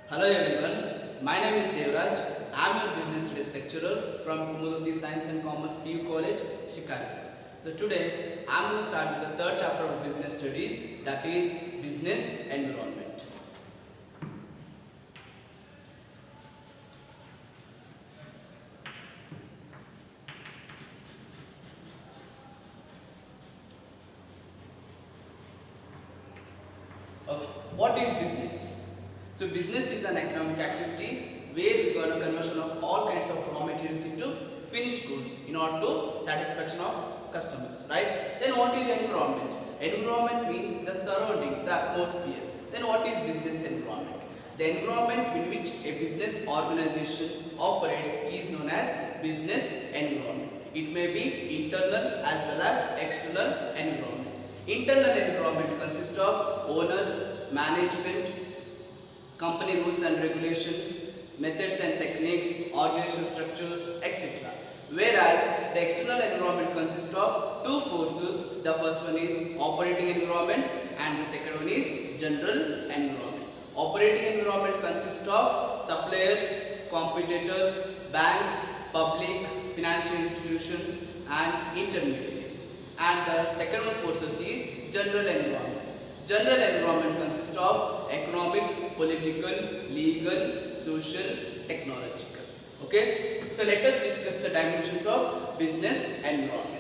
Hello everyone, my name is Devraj. I am your business studies lecturer from Kumadvathi Science and Commerce PU College, Shikaripura. So today I am going to start with the third chapter of business studies, that is business environment. Okay, what is business? So business is an economic activity where we got a conversion of all kinds of raw materials into finished goods in order to satisfaction of customers, right? Then what is environment? Environment means the surrounding, the atmosphere. Then what is business environment? The environment in which a business organization operates is known as business environment. It may be internal as well as external environment. Internal environment consists of owners, management, company rules and regulations, methods and techniques, organizational structures, etc. Whereas the external environment consists of two forces. The first one is operating environment and the second one is general environment. Operating environment consists of suppliers, competitors, banks, public, financial institutions and intermediaries. And the second one forces is general environment. General environment consists of economic, political, legal, social, technological. Okay? So let us discuss the dimensions of business environment.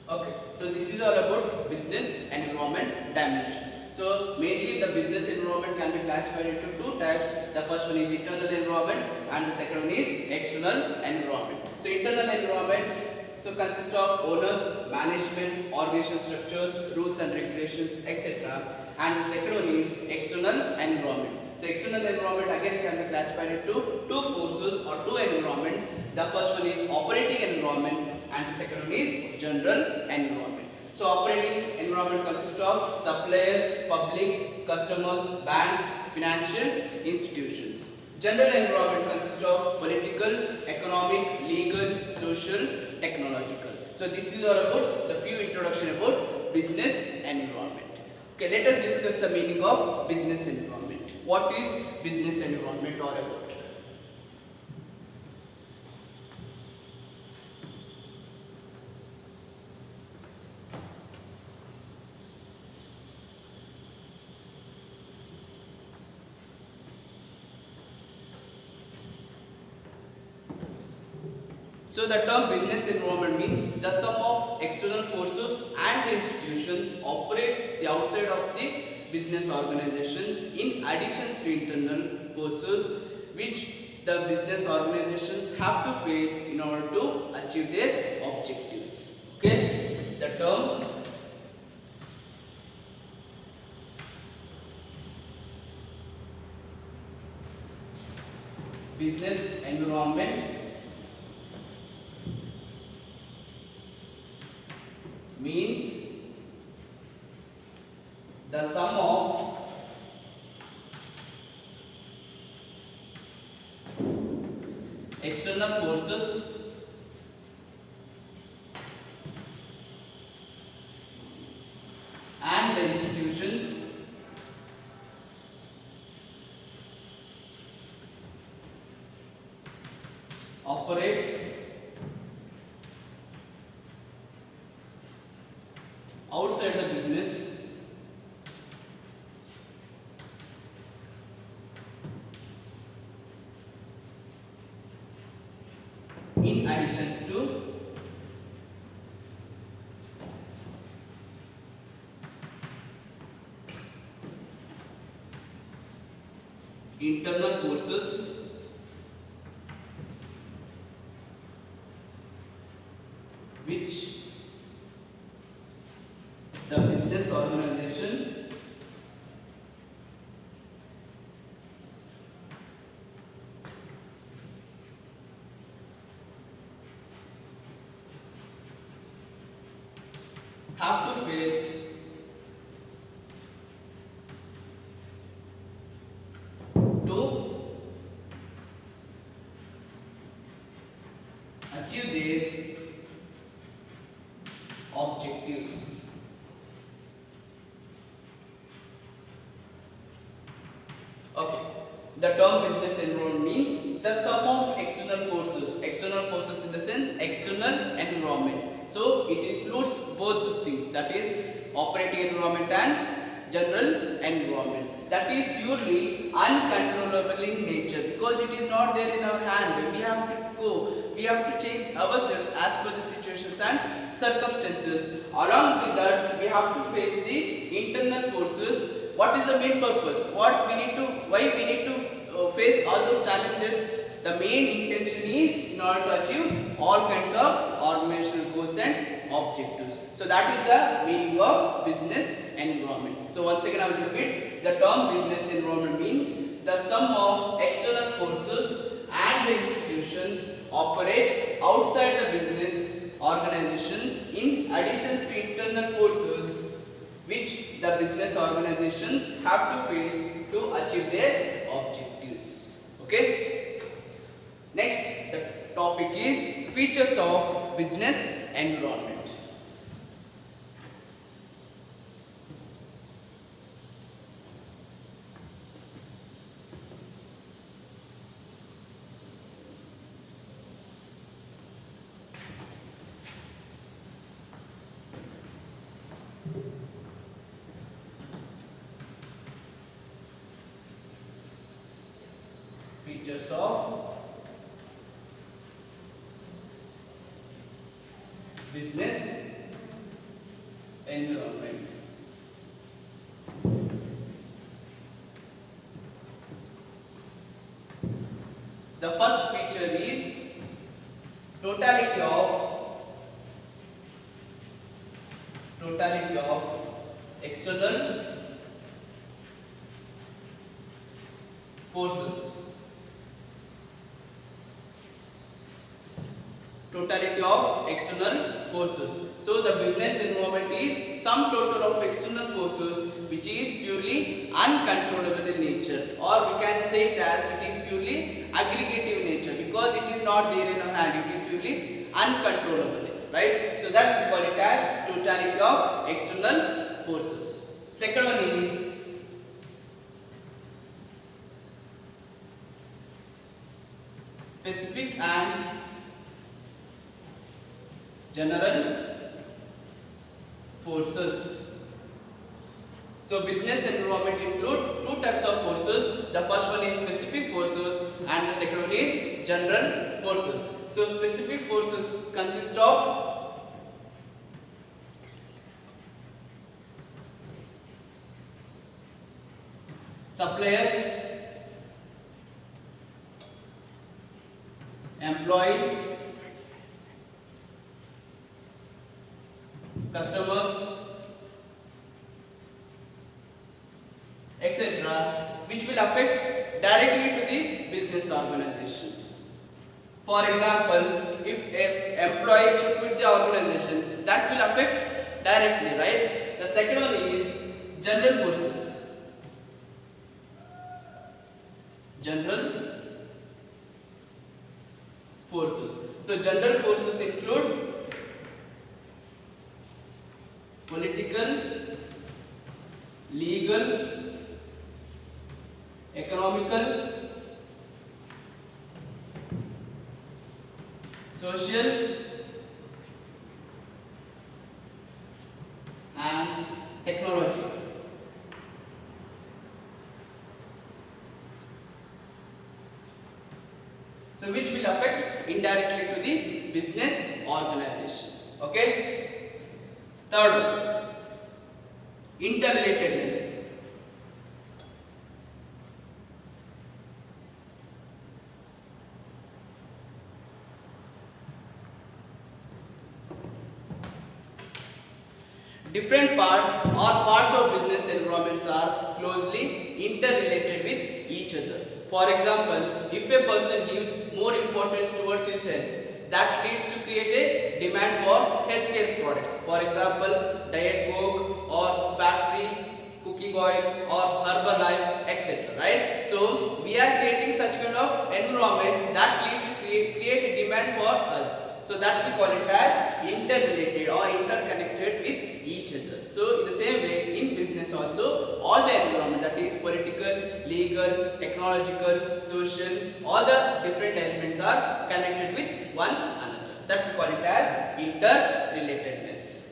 Okay, so this is all about business environment dimensions. So mainly the business environment can be classified into two types. The first one is internal environment and the second one is external environment. So internal environment consists of owners, management, organizational structures, rules and regulations, etc. And the second one is external environment. So external environment again can be classified into two forces or two environment. The first one is operating environment and the second one is general environment. So operating environment consists of suppliers, public, customers, banks, financial institutions. General environment consists of political, economic, legal, social, technological. So this is all about the few introduction about business environment. Okay, let us discuss the meaning of business environment. What is business environment all about? So the term business environment means the sum of external forces and the institutions operate the outside of the business organizations in addition to internal forces which the business organizations have to face in order to achieve their objectives. Okay, the term business environment means the sum of external forces and the institutions operate outside the business in addition to internal forces which the business organization have to face to achieve their objectives. Okay, the term business environment means the sum of external forces in the sense external environment. So it includes both things, that is operating environment and general environment. That is purely uncontrollable in nature because it is not there in our hand. We have to change ourselves as per the situations and circumstances. Along with that, we have to face the internal forces. What is the main purpose? Why we need to face all those challenges? The main intention is in order to achieve all kinds of organizational goals and objectives. So that is the meaning of business environment. So once again I will repeat, the term business environment means the sum of external forces and the institutions operate outside the business organizations in addition to internal forces which the business organizations have to face to achieve their objectives. Okay. Next, the topic is features of business environment. Features of business environment. The first feature is totality of external forces. Totality of external forces. So the business environment is sum total of external forces which is purely uncontrollable in nature, or we can say it as it is purely aggregative in nature because it is not there in our hand, it is purely uncontrollable, right? So that we call it as totality of external forces. Second one is specific and general forces. So business environment include two types of forces. The first one is specific forces and the second one is general forces. So specific forces consist of suppliers, employees, customers, etc., which will affect directly to the business organizations. For example, if an employee will quit the organization, that will affect directly, right? The second one is general forces. General forces. So general forces include political, legal, economical, social and technological. So which will affect indirectly to the business organizations. Okay. Third one, interrelatedness. Different parts or parts of business environments are closely interrelated with each other. For example, if a person gives more importance towards his health, that leads to create a demand for healthcare products. For example, diet coke or fat-free cooking oil or Herbalife, etc. Right? So we are creating such kind of environment that leads to create a demand for us. So that we call it as interrelated or interconnected with each other. So in the same way, in business also, all the environment, that is political, legal, technological, social, all the different elements are connected with one another. That we call it as interrelatedness.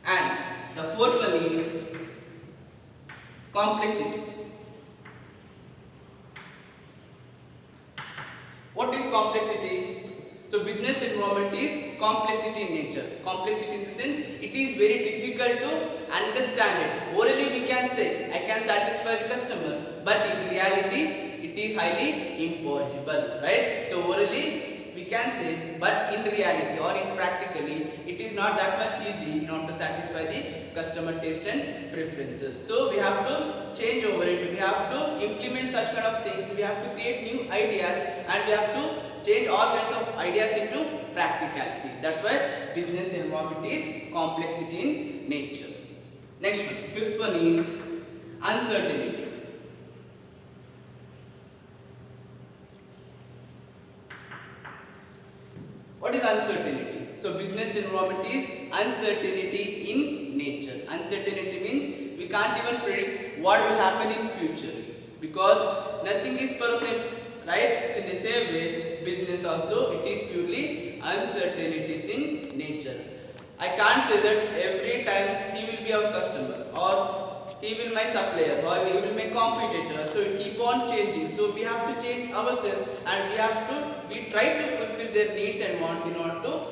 And the fourth one is complexity. What is complexity? So business environment is complexity in nature. Complexity in the sense, it is very difficult to understand it. Orally we can say, I can satisfy the customer, but in reality it is highly impossible, right? So orally we can say, but in reality or in practically, it is not that much easy not to satisfy the customer taste and preferences. So we have to change over it. We have to implement such kind of things. We have to create new ideas and we have to change all kinds of ideas into practicality. That's why business environment is complexity in nature. Next one, fifth one is uncertainty. What is uncertainty? So business environment is uncertainty in nature. Uncertainty means we can't even predict what will happen in future because nothing is permanent. Right? So in the same way, business also, it is purely uncertainties in nature. I can't say that every time he will be our customer or he will my supplier or he will my competitor. So it keep on changing. So we have to change ourselves and we try to fulfill their needs and wants in order to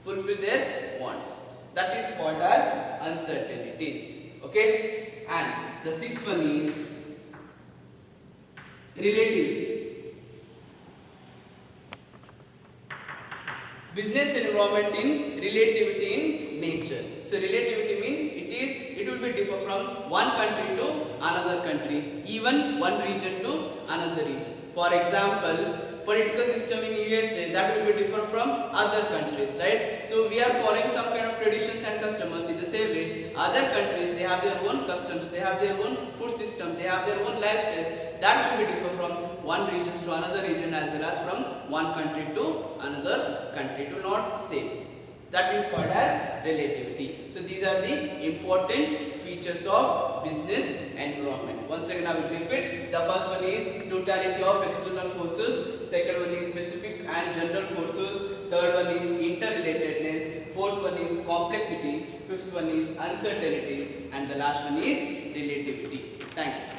fulfill their wants. That is called as uncertainties. Okay? And the sixth one is relativity. Business environment in relativity in nature. So relativity means it will be differ from one country to another country, even one region to another region. For example, political system in USA, that will be different from other countries, right? So we are following some kind of traditions and customs. In the same way, other countries, they have their own customs, they have their own food system, they have their own lifestyles. That will be different from one region to another region as well as from one country to another country, to not same. That is called as relativity. So these are the important features of business environment. Once again I will repeat. The first one is totality of external forces, second one is specific and general forces, third one is interrelatedness, fourth one is complexity, fifth one is uncertainties, and the last one is relativity. Thank you.